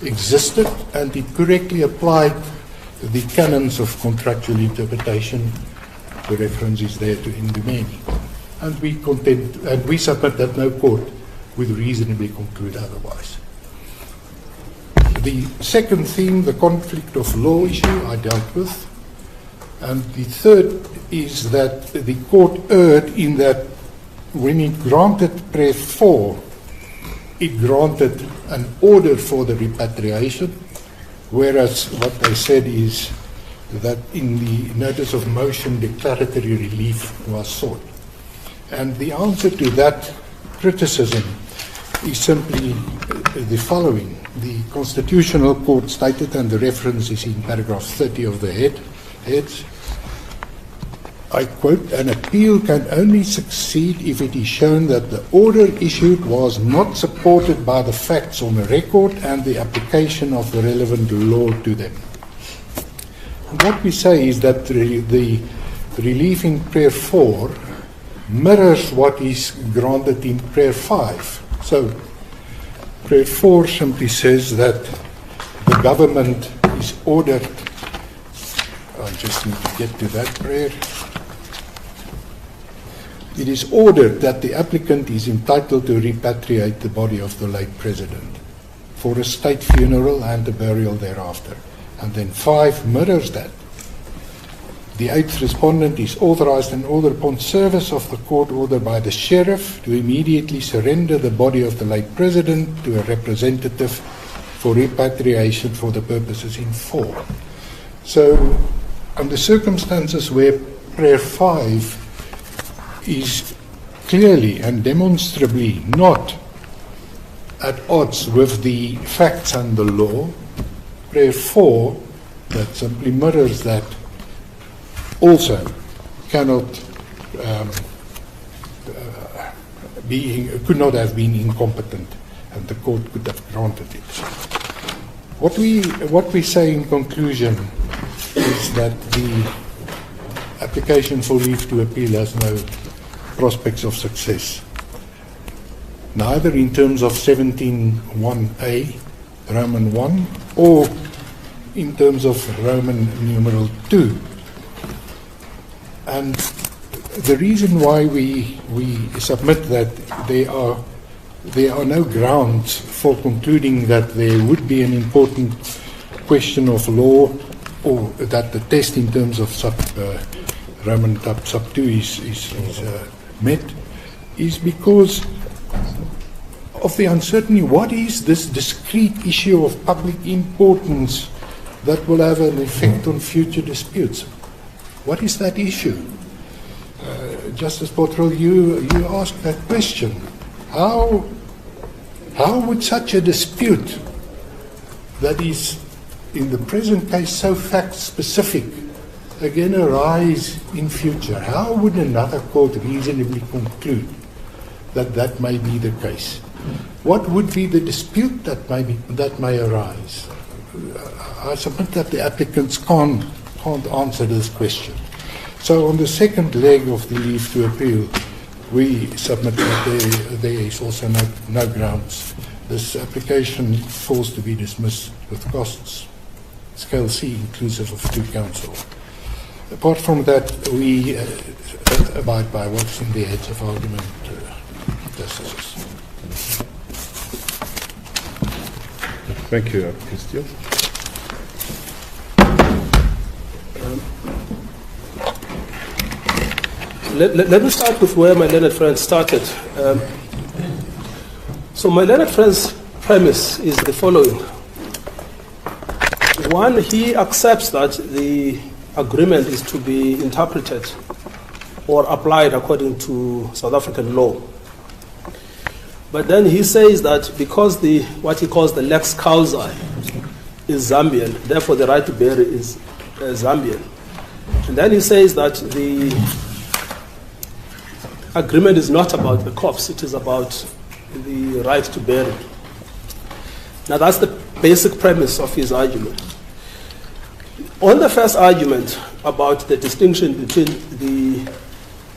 existed, and it correctly applied the canons of contractual interpretation. The reference is there to Indumeni. And we submit that no court would reasonably conclude otherwise. The second theme, the conflict of law issue, I dealt with. And the third is that the court erred in that when it granted Prayer 4, it granted an order for the repatriation, whereas what they said is that in the notice of motion, declaratory relief was sought. And the answer to that criticism is simply the following. The Constitutional Court stated, and the reference is in paragraph 30 of the heads, I quote, an appeal can only succeed if it is shown that the order issued was not supported by the facts on the record and the application of the relevant law to them. And what we say is that the relief in Prayer 4 mirrors what is granted in Prayer 5. So, Prayer 4 simply says that the government is ordered, I just need to get to that prayer. It is ordered that the applicant is entitled to repatriate the body of the late president for a state funeral and a burial thereafter. And then 5 mirrors that. The 8th respondent is authorized and ordered upon service of the court order by the sheriff to immediately surrender the body of the late president to a representative for repatriation for the purposes in 4. So, under circumstances where Prayer 5 is clearly and demonstrably not at odds with the facts and the law, Prayer 4, that simply mirrors that, also cannot could not have been incompetent, and the court could have granted it. What we say in conclusion is that the application for leave to appeal has no prospects of success, neither in terms of 17(1)(a), Roman 1, or in terms of Roman numeral 2. And the reason why we submit that there are no grounds for concluding that there would be an important question of law, or that the test in terms of Roman sub 2 is met, is because of the uncertainty. What is this discrete issue of public importance that will have an effect on future disputes? What is that issue? Justice Potterell, you asked that question. How would such a dispute that is in the present case so fact-specific again arise in future? How would another court reasonably conclude that that may be the case? What would be the dispute that may arise? I submit that the applicants can't answer this question. So on the second leg of the leave to appeal, we submit that there is also no grounds. This application falls to be dismissed with costs, scale C, inclusive of 2 counsel. Apart from that, we abide by what's in the heads of argument, justices. Thank you, Christian. Let me start with where my learned friend started. So my learned friend's premise is the following. One, he accepts that the agreement is to be interpreted or applied according to South African law. But then he says that because what he calls the lex causa is Zambian, therefore the right to bury is Zambian. And then he says that the agreement is not about the corpse, it is about the right to bury. Now that's the basic premise of his argument. On the first argument about the distinction between the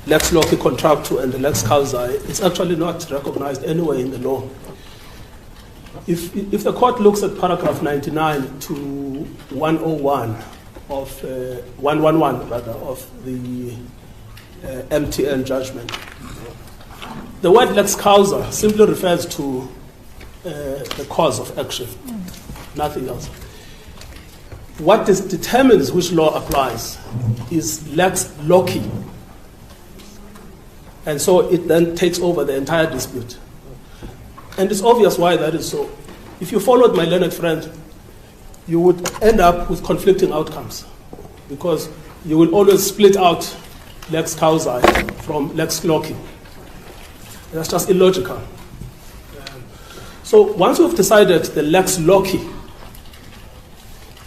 lex loci contractu and the lex causa, it's actually not recognized anywhere in the law. If the court looks at paragraph 99 to 101 of 111 rather of the MTN judgment, the word lex causa simply refers to the cause of action, nothing else. What determines which law applies is lex loci. And so it then takes over the entire dispute. And it's obvious why that is so. If you followed my learned friend, you would end up with conflicting outcomes because you will always split out lex causa from lex loci. That's just illogical. So once we've decided the lex loci,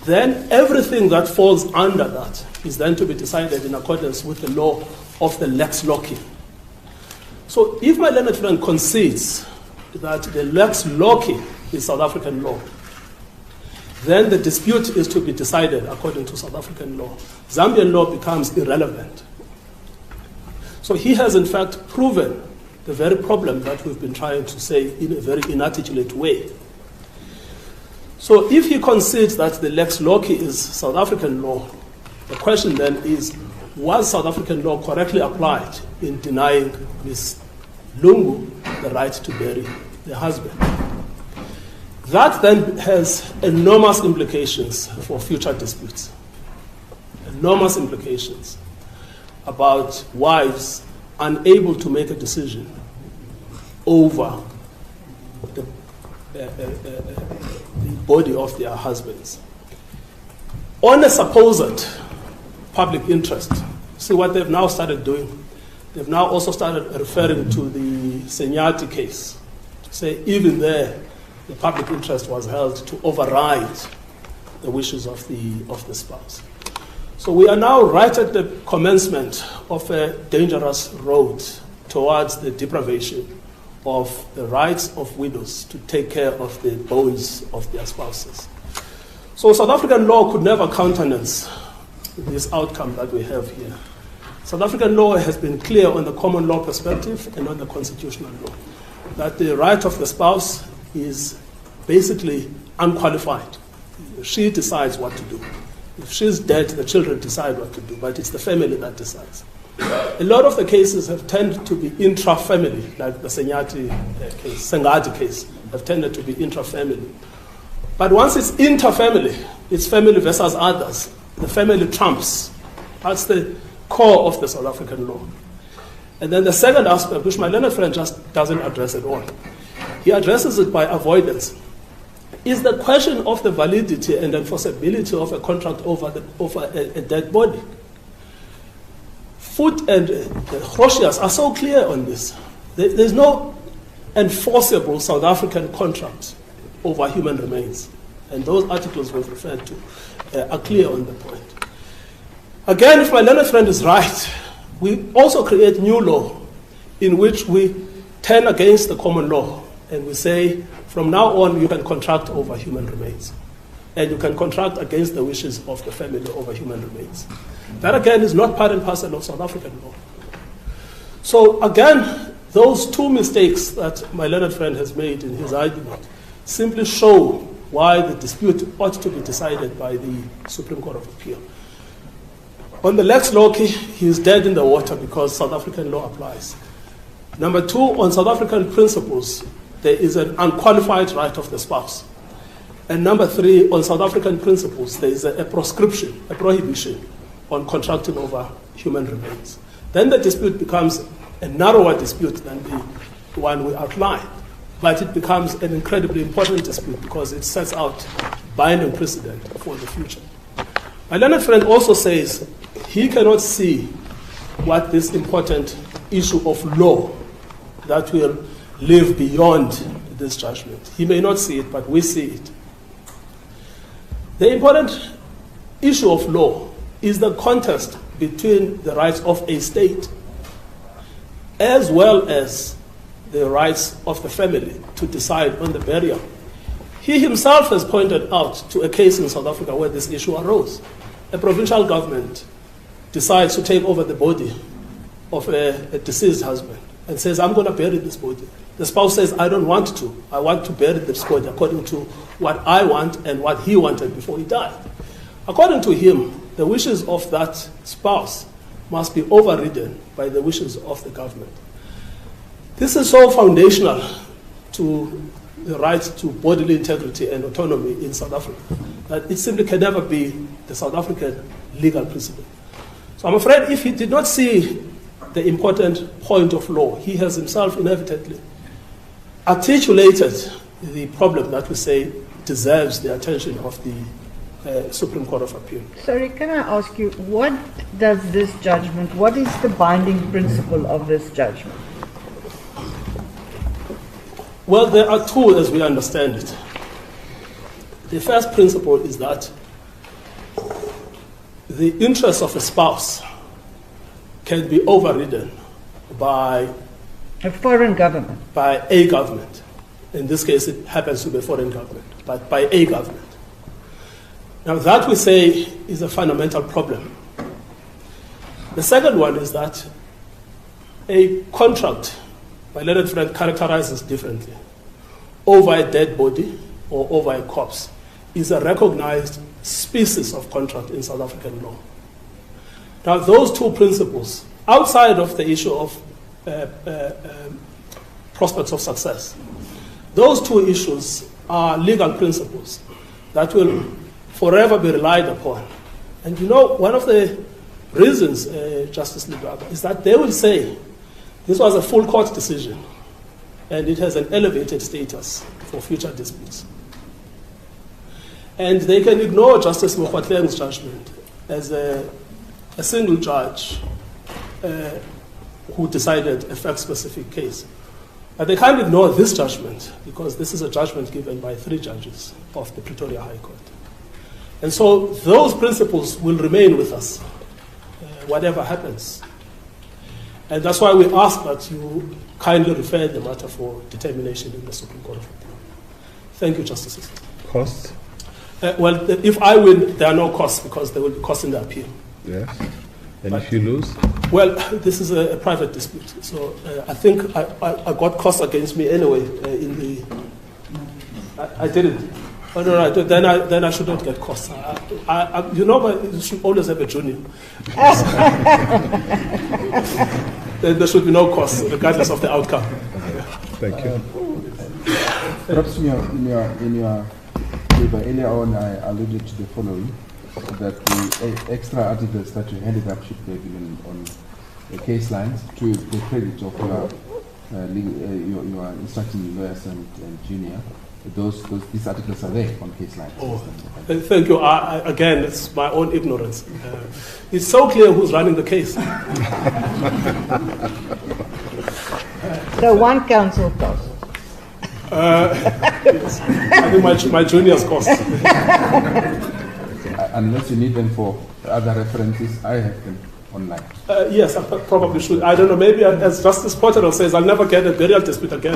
then everything that falls under that is then to be decided in accordance with the law of the lex loci. So if my learned friend concedes that the lex loci is South African law, then the dispute is to be decided according to South African law. Zambian law becomes irrelevant. So he has in fact proven the very problem that we've been trying to say in a very inarticulate way. So if he concedes that the lex loci is South African law, the question then is, was South African law correctly applied in denying Ms. Lungu the right to bury the husband? That then has enormous implications for future disputes. Enormous implications about wives unable to make a decision over the body of their husbands. On a supposed public interest, see what they've now started doing? They've now also started referring to the Senyati case, to say even there the public interest was held to override the wishes of the spouse. So we are now right at the commencement of a dangerous road towards the deprivation of the rights of widows to take care of the bones of their spouses. So South African law could never countenance this outcome that we have here. South African law has been clear on the common law perspective and on the constitutional law, that the right of the spouse is basically unqualified. She decides what to do. If she's dead, the children decide what to do, but it's the family that decides. A lot of the cases have tended to be intra-family, like the Sengati case, have tended to be intra-family. But once it's inter-family, it's family versus others. The family trumps. That's the core of the South African law. And then the second aspect, which my learned friend just doesn't address at all, he addresses it by avoidance, is the question of the validity and enforceability of a contract over a dead body. Foot and Grotius are so clear on this. There's no enforceable South African contract over human remains. And those articles we've referred to are clear on the point. Again, if my learned friend is right, we also create new law in which we turn against the common law and we say, from now on, you can contract over human remains. And you can contract against the wishes of the family over human remains. That, again, is not part and parcel of South African law. So, again, those two mistakes that my learned friend has made in his argument simply show why the dispute ought to be decided by the Supreme Court of Appeal. On the lex loci, he is dead in the water because South African law applies. Number two, on South African principles, there is an unqualified right of the spouse. And number three, on South African principles, there is a proscription, a prohibition on contracting over human remains. then the dispute becomes a narrower dispute than the one we outlined. But it becomes an incredibly important dispute because it sets out binding precedent for the future. My learned friend also says he cannot see what this important issue of law that will live beyond this judgment. He may not see it, but we see it. The important issue of law is the contest between the rights of a state as well as the rights of the family to decide on the burial. He himself has pointed out to a case in South Africa where this issue arose. A provincial government decides to take over the body of a deceased husband and says, I'm going to bury this body. The spouse says, I don't want to. I want to bury this body according to what I want and what he wanted before he died. According to him, the wishes of that spouse must be overridden by the wishes of the government. This is so foundational to the right to bodily integrity and autonomy in South Africa that it simply can never be the South African legal precedent. So I'm afraid if he did not see the important point of law, he has himself inevitably articulated the problem that we say deserves the attention of the Supreme Court of Appeal. Sorry, can I ask you, what does this judgment, what is the binding principle of this judgment? Well, there are two as we understand it. The first principle is that the interests of a spouse can be overridden by a foreign government. By a government. In this case, it happens to be a foreign government, but by a government. Now, that we say is a fundamental problem. The second one is that a contract, my learned friend characterizes differently, over a dead body or over a corpse, is a recognized species of contract in South African law. Now, those two principles, outside of the issue of prospects of success, those two issues are legal principles that will forever be relied upon. And you know, one of the reasons, Justice Libraga, is that they will say this was a full court decision and it has an elevated status for future disputes. And they can ignore Justice Mokgwatleng's judgment as a single judge who decided a fact-specific case. But they can't ignore this judgment because this is a judgment given by 3 judges of the Pretoria High Court. And so those principles will remain with us, whatever happens. And that's why we ask that you kindly refer the matter for determination in the Supreme Court of Appeal. Thank you, Justices. Costs? Well, if I win, there are no costs because there will be costs in the appeal. Yes. And if you lose? Well, this is a private dispute. So I think I got costs against me anyway I didn't. Oh, no, then I shouldn't get costs. You know, but you should always have a junior. Then there should be no costs, regardless of the outcome. Thank you. Perhaps in your paper earlier on, I alluded to the following, that the extra articles that you handed up should be given on the case lines to the credit of your instructing lawyers and junior. These articles are there on case lines. Oh, thank you. Again, it's my own ignorance. It's so clear who's running the case. So one counsel cost. Yes. I think my junior's cost. Unless you need them for other references, I have them online. Yes, I probably should. I don't know, maybe as Justice Potter says, I'll never get a burial dispute again.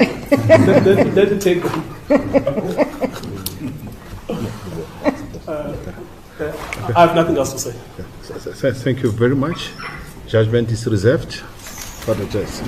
Let me take them. I have nothing else to say. Thank you very much. Judgment is reserved for the judge.